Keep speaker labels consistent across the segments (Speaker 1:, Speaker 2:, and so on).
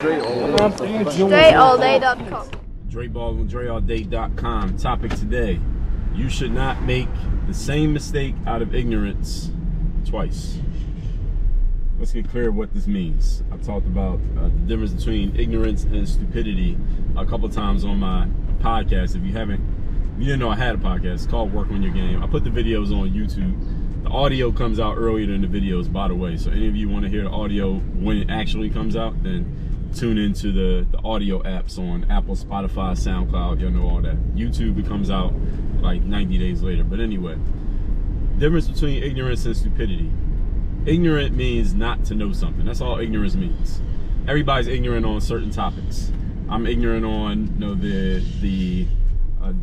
Speaker 1: DreAllDay.com.
Speaker 2: Dre Baldwin, DreAllDay.com. Topic today: you should not make the same mistake out of ignorance twice. Let's get clear what this means. I've talked about the difference between ignorance and stupidity a couple times on my podcast. If you didn't know I had a podcast, it's called Work on Your Game. I put the videos on YouTube. The audio comes out earlier than the videos, by the way. So any of you want to hear the audio when it actually comes out, then tune into the audio apps on Apple, Spotify, SoundCloud. You'll know all that. YouTube, it comes out like 90 days later. But anyway, difference between ignorance and stupidity. Ignorant means not to know something. That's all ignorance means. Everybody's ignorant on certain topics. I'm ignorant on the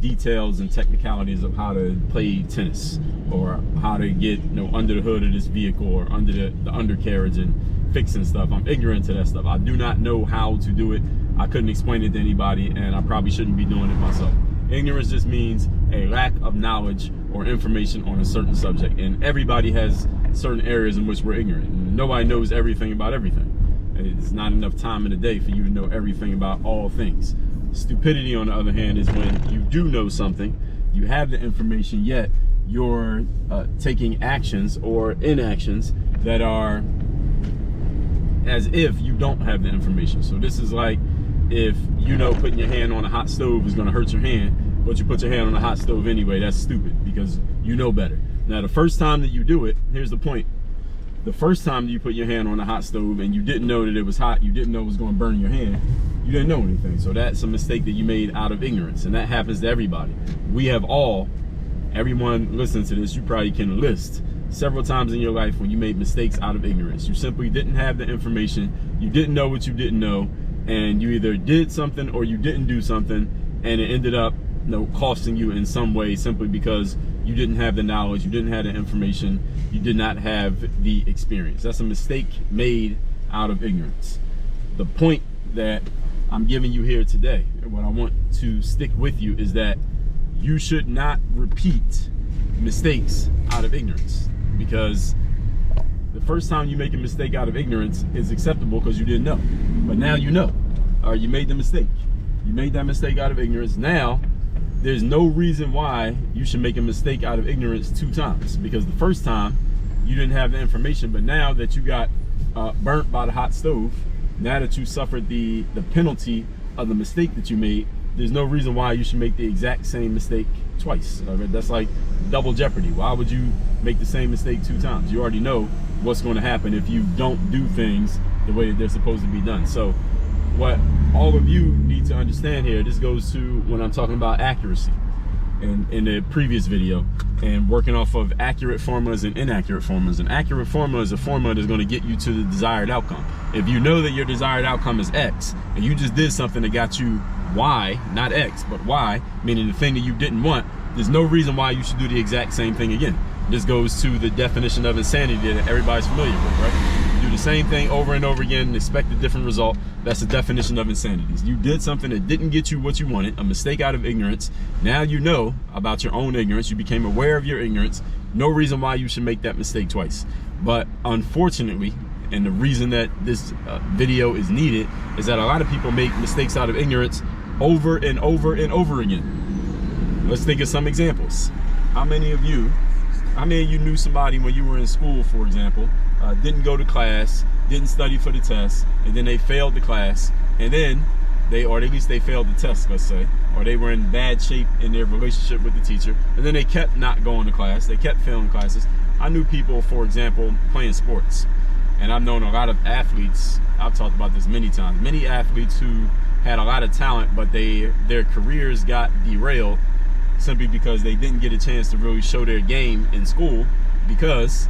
Speaker 2: details and technicalities of how to play tennis, or how to get under the hood of this vehicle, or under the undercarriage and fixing stuff. I'm ignorant to that stuff. I do not know how to do it. I couldn't explain it to anybody, and I probably shouldn't be doing it myself. Ignorance just means a lack of knowledge or information on a certain subject, and everybody has certain areas in which we're ignorant. Nobody knows everything about everything. It's not enough time in the day for you to know everything about all things. Stupidity, on the other hand, is when you do know something, you have the information, yet you're taking actions or inactions that are as if you don't have the information. So this is like if putting your hand on a hot stove is going to hurt your hand, but you put your hand on a hot stove anyway. That's stupid, because you know better. Now, the first time that you do it, here's the point. The first time that you put your hand on a hot stove and you didn't know that it was hot, you didn't know it was going to burn your hand, you didn't know anything. So that's a mistake that you made out of ignorance, and that happens to everybody. We have everyone listening to this, you probably can list several times in your life when you made mistakes out of ignorance. You simply didn't have the information, you didn't know what you didn't know, and you either did something or you didn't do something, and it ended up costing you in some way, simply because you didn't have the knowledge, you didn't have the information, you did not have the experience. That's a mistake made out of ignorance. The point that I'm giving you here today, and what I want to stick with you, is that you should not repeat mistakes out of ignorance, because the first time you make a mistake out of ignorance is acceptable because you didn't know. But now you know, or you made the mistake. You made that mistake out of ignorance. Now, there's no reason why you should make a mistake out of ignorance two times, because the first time you didn't have the information, but now that you got burnt by the hot stove, now that you suffered the penalty of the mistake that you made, there's no reason why you should make the exact same mistake twice. That's like double jeopardy. Why would you make the same mistake two times? You already know what's going to happen if you don't do things the way that they're supposed to be done. So what all of you need to understand here, this goes to when I'm talking about accuracy in the previous video, and working off of accurate formulas and inaccurate formulas. An accurate formula is a formula that's going to get you to the desired outcome. If you know that your desired outcome is X, and you just did something that got you Y, not X, but Y, meaning the thing that you didn't want, there's no reason why you should do the exact same thing again. This goes to the definition of insanity that everybody's familiar with, right? You do the same thing over and over again and expect a different result. That's the definition of insanity. You did something that didn't get you what you wanted, a mistake out of ignorance. Now you know about your own ignorance. You became aware of your ignorance. No reason why you should make that mistake twice. But unfortunately, and the reason that this video is needed, is that a lot of people make mistakes out of ignorance over and over and over again. Let's think of some examples. How many of you knew somebody when you were in school, for example, didn't go to class, didn't study for the test, and then they failed the class, and then or at least they failed the test, let's say, or they were in bad shape in their relationship with the teacher, and then they kept not going to class, they kept failing classes. I knew people, for example, playing sports, and I've known a lot of athletes, I've talked about this many times, many athletes who had a lot of talent, but their careers got derailed simply because they didn't get a chance to really show their game in school, because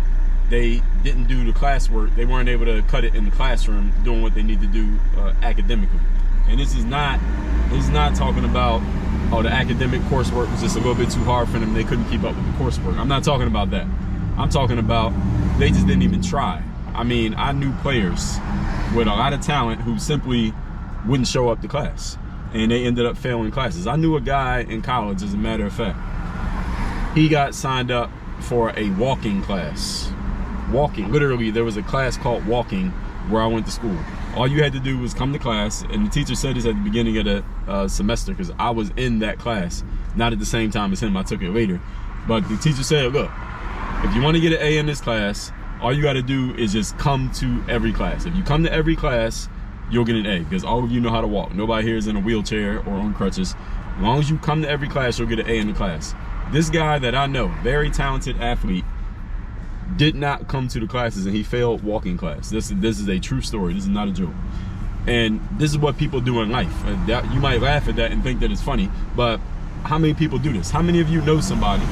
Speaker 2: they didn't do the classwork. They weren't able to cut it in the classroom doing what they need to do academically. And this is not talking about, the academic coursework was just a little bit too hard for them, they couldn't keep up with the coursework. I'm not talking about that. I'm talking about they just didn't even try. I mean, I knew players with a lot of talent who simply wouldn't show up to class, and they ended up failing classes. I knew a guy in college, as a matter of fact. He got signed up for a walking class. Walking, literally, there was a class called walking where I went to school. All you had to do was come to class, and the teacher said this at the beginning of the semester, because I was in that class, not at the same time as him, I took it later. But the teacher said, look, if you want to get an A in this class, all you got to do is just come to every class. If you come to every class, you'll get an A, because all of you know how to walk. Nobody here is in a wheelchair or on crutches. As long as you come to every class, you'll get an A in the class. This guy that I know, very talented athlete, did not come to the classes, and he failed walking class. This is a true story. This is not a joke. And this is what people do in life. You might laugh at that and think that it's funny, but how many people do this? How many of you know somebody,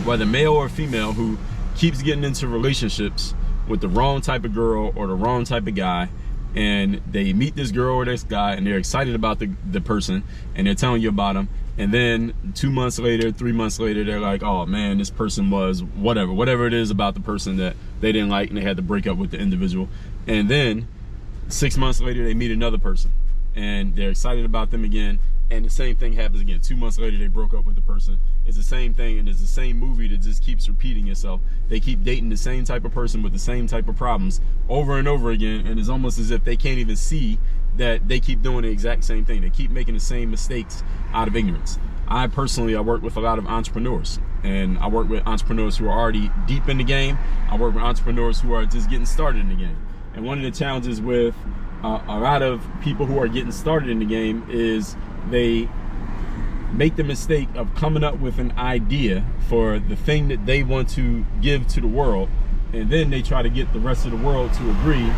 Speaker 2: whether male or female, who keeps getting into relationships with the wrong type of girl or the wrong type of guy, and they meet this girl or this guy, and they're excited about the person, and they're telling you about him, and then 2 months later, 3 months later, they're like, oh man, this person was whatever it is about the person that they didn't like, and they had to break up with the individual. And then 6 months later, they meet another person, and they're excited about them again, and the same thing happens again. 2 months later, they broke up with the person. It's the same thing, and it's the same movie that just keeps repeating itself. They keep dating the same type of person with the same type of problems over and over again, and it's almost as if they can't even see that they keep doing the exact same thing. They keep making the same mistakes out of ignorance. I work with a lot of entrepreneurs, and I work with entrepreneurs who are already deep in the game. I work with entrepreneurs who are just getting started in the game. And one of the challenges with a lot of people who are getting started in the game is they make the mistake of coming up with an idea for the thing that they want to give to the world, and then they try to get the rest of the world to agree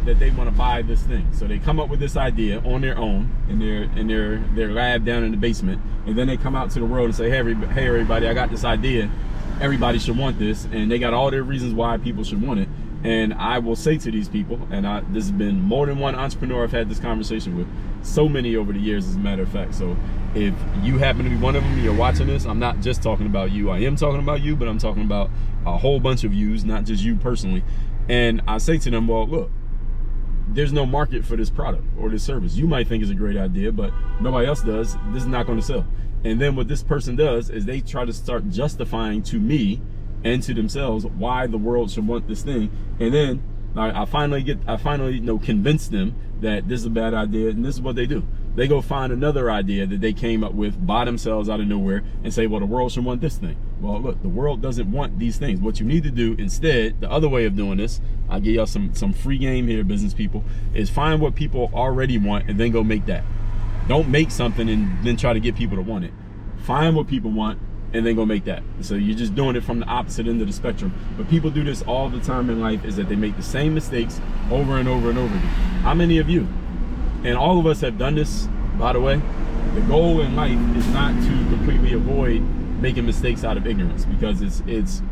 Speaker 2: that they want to buy this thing. So they come up with this idea on their own in their lab down in the basement, and then they come out to the world and say, hey everybody, I got this idea. Everybody should want this, and they got all their reasons why people should want it. And I will say to these people, and this has been more than one entrepreneur I've had this conversation with, so many over the years, as a matter of fact. So if you happen to be one of them, you're watching this, I'm not just talking about you. I am talking about you, but I'm talking about a whole bunch of yous, not just you personally. And I say to them, well, look, there's no market for this product or this service. You might think it's a great idea, but nobody else does. This is not going to sell. And then what this person does is they try to start justifying to me and to themselves why the world should want this thing. And then I finally convince them that this is a bad idea, and this is what they do. They go find another idea that they came up with by themselves out of nowhere and say, well, the world should want this thing. Well, look, the world doesn't want these things. What you need to do instead, the other way of doing this, I'll give y'all some free game here, business people, is find what people already want and then go make that. Don't make something and then try to get people to want it. Find what people want and then go make that. So you're just doing it from the opposite end of the spectrum. But people do this all the time in life, is that they make the same mistakes over and over and over again. How many of you, and all of us have done this, by the way, the goal in life is not to completely avoid making mistakes out of ignorance, because it's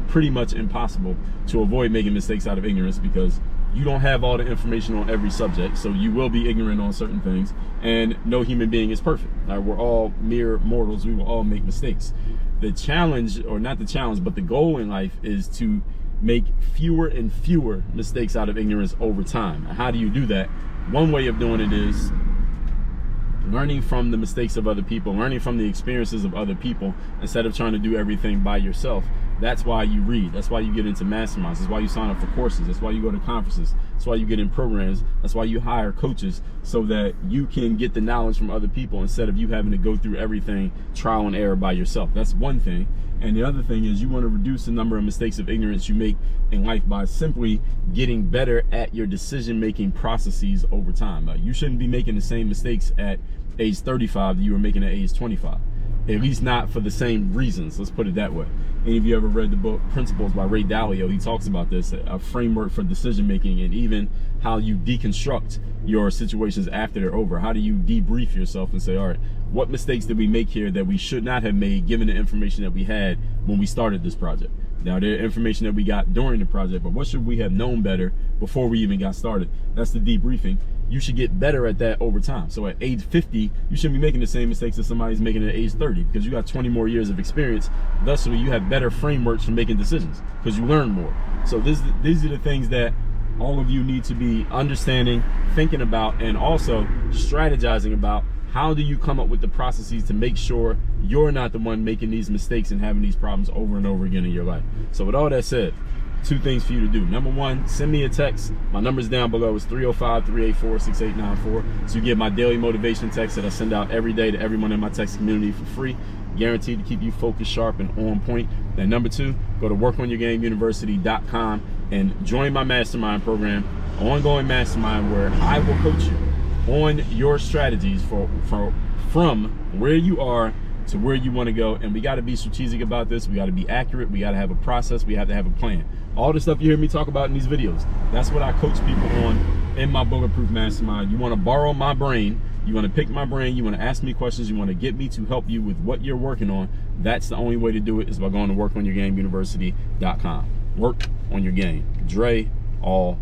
Speaker 2: pretty much impossible to avoid making mistakes out of ignorance, because you don't have all the information on every subject, so you will be ignorant on certain things, and no human being is perfect. We're all mere mortals. We will all make mistakes. The challenge, or not the challenge, but the goal in life is to make fewer and fewer mistakes out of ignorance over time. How do you do that? One way of doing it is learning from the mistakes of other people, learning from the experiences of other people, instead of trying to do everything by yourself. That's why you read. That's why you get into masterminds. That's why you sign up for courses. That's why you go to conferences. That's why you get in programs. That's why you hire coaches, so that you can get the knowledge from other people instead of you having to go through everything trial and error by yourself. That's one thing. And the other thing is, you want to reduce the number of mistakes of ignorance you make in life by simply getting better at your decision-making processes over time. You shouldn't be making the same mistakes at age 35 that you were making at age 25. At least not for the same reasons. Let's put it that way. Any of you ever read the book Principles by Ray Dalio? He talks about this, a framework for decision making, and even how you deconstruct your situations after they're over. How do you debrief yourself and say, all right, what mistakes did we make here that we should not have made, given the information that we had when we started this project? Now, there's information that we got during the project, but what should we have known better before we even got started? That's the debriefing. You should get better at that over time. So at age 50, you shouldn't be making the same mistakes that somebody's making at age 30, because you got 20 more years of experience. Thusly, you have better frameworks for making decisions because you learn more. So these are the things that all of you need to be understanding, thinking about, and also strategizing about. How do you come up with the processes to make sure you're not the one making these mistakes and having these problems over and over again in your life? So with all that said, two things for you to do. Number one, send me a text. My number's down below. It's 305-384-6894. So you get my daily motivation text that I send out every day to everyone in my text community for free. Guaranteed to keep you focused, sharp, and on point. And number two, go to workonyourgameuniversity.com and join my mastermind program, ongoing mastermind, where I will coach you on your strategies from where you are to where you want to go. And we got to be strategic about this. We got to be accurate. We got to have a process. We have to have a plan. All the stuff you hear me talk about in these videos, that's what I coach people on in my Bulletproof Mastermind. You want to borrow my brain, you want to pick my brain, you want to ask me questions, you want to get me to help you with what you're working on. That's the only way to do it, is by going to workonyourgameuniversity.com. Work on your game. Dre all